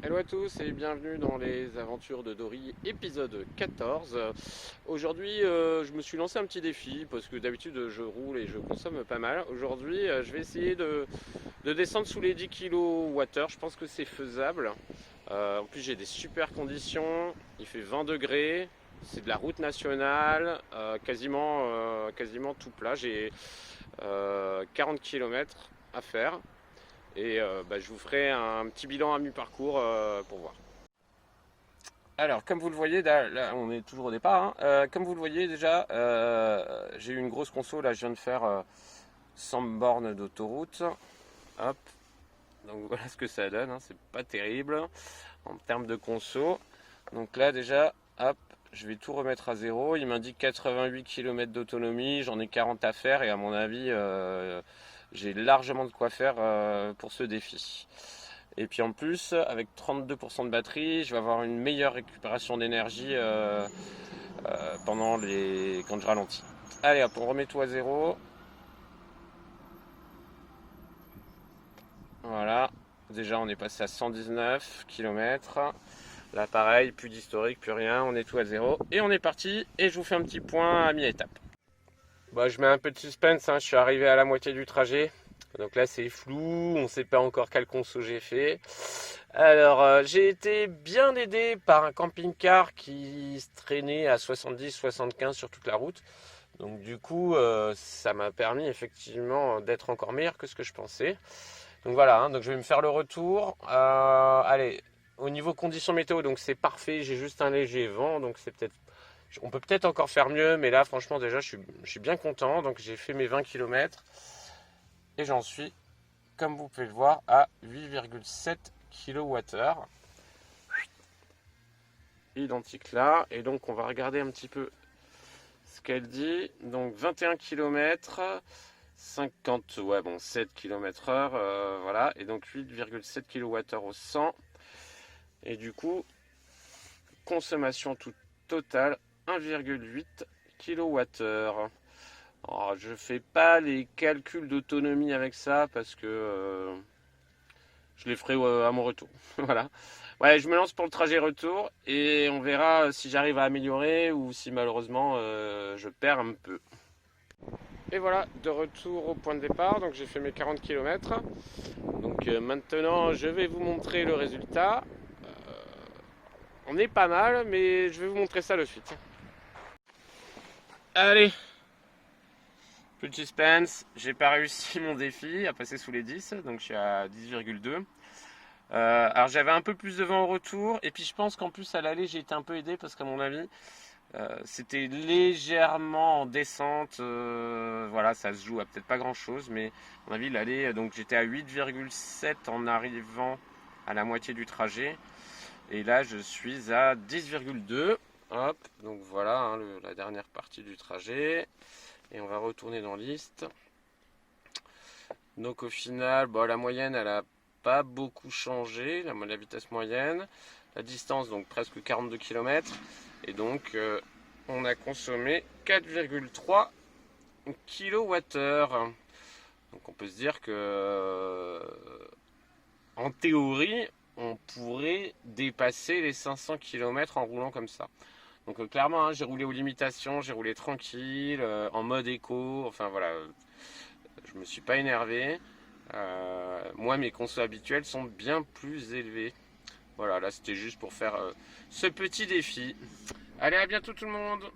Hello à tous et bienvenue dans les aventures de Dory épisode 14. Aujourd'hui je me suis lancé un petit défi parce que d'habitude je roule et je consomme pas mal. Aujourd'hui je vais essayer de descendre sous les 10 kWh, je pense que c'est faisable. En plus j'ai des super conditions, il fait 20 degrés, c'est de la route nationale, quasiment tout plat. J'ai 40 km à faire. Et je vous ferai un petit bilan à mi-parcours pour voir. Alors, comme vous le voyez, là, on est toujours au départ, hein. Comme vous le voyez déjà, j'ai eu une grosse conso. Là, je viens de faire 100 bornes d'autoroute. Hop. Donc voilà ce que ça donne, hein. C'est pas terrible en termes de conso. Donc là, déjà, hop, je vais tout remettre à zéro. Il m'indique 88 km d'autonomie. J'en ai 40 à faire et à mon avis, j'ai largement de quoi faire pour ce défi. Et puis en plus, avec 32% de batterie, je vais avoir une meilleure récupération d'énergie quand je ralentis. Allez hop, on remet tout à zéro. Voilà, déjà on est passé à 119 km. Là pareil, plus d'historique, plus rien, on est tout à zéro. Et on est parti, et je vous fais un petit point à mi-étape. Je mets un peu de suspense, hein. Je suis arrivé à la moitié du trajet. Donc là c'est flou, on ne sait pas encore quel conso j'ai fait. Alors j'ai été bien aidé par un camping-car qui se traînait à 70-75 sur toute la route. Donc du coup ça m'a permis effectivement d'être encore meilleur que ce que je pensais. Donc voilà, hein, donc je vais me faire le retour. Allez, au niveau conditions météo, donc c'est parfait, j'ai juste un léger vent, donc on peut peut-être encore faire mieux, mais là franchement déjà je suis bien content. Donc j'ai fait mes 20 km et j'en suis, comme vous pouvez le voir, à 8,7 kWh. Identique là. Et donc on va regarder un petit peu ce qu'elle dit. Donc 21 km, 7 km/h, voilà. Et donc 8,7 kWh au 100. Et du coup, consommation totale 1,8 kWh. Alors, je fais pas les calculs d'autonomie avec ça parce que je les ferai à mon retour. Voilà. Ouais, je me lance pour le trajet retour et on verra si j'arrive à améliorer ou si malheureusement je perds un peu. Et voilà, de retour au point de départ. Donc j'ai fait mes 40 km. Donc maintenant je vais vous montrer le résultat. On est pas mal, mais je vais vous montrer ça de suite. Allez, plus de suspense. J'ai pas réussi mon défi à passer sous les 10, donc je suis à 10,2. Alors j'avais un peu plus de vent au retour, et puis je pense qu'en plus à l'aller j'ai été un peu aidé parce qu'à mon avis c'était légèrement en descente. Voilà, ça se joue à peut-être pas grand chose, mais à mon avis l'aller, donc j'étais à 8,7 en arrivant à la moitié du trajet, et là je suis à 10,2. Hop, donc voilà, hein, la dernière partie du trajet, et on va retourner dans liste. Donc au final, la moyenne elle a pas beaucoup changé, la vitesse moyenne, la distance donc presque 42 km, et donc on a consommé 4,3 kWh. Donc on peut se dire que en théorie on pourrait dépasser les 500 km en roulant comme ça. Donc clairement, hein, j'ai roulé aux limitations, j'ai roulé tranquille, en mode éco, enfin voilà, je me suis pas énervé. Moi mes consos habituels sont bien plus élevés. Voilà, là c'était juste pour faire ce petit défi. Allez, à bientôt tout le monde!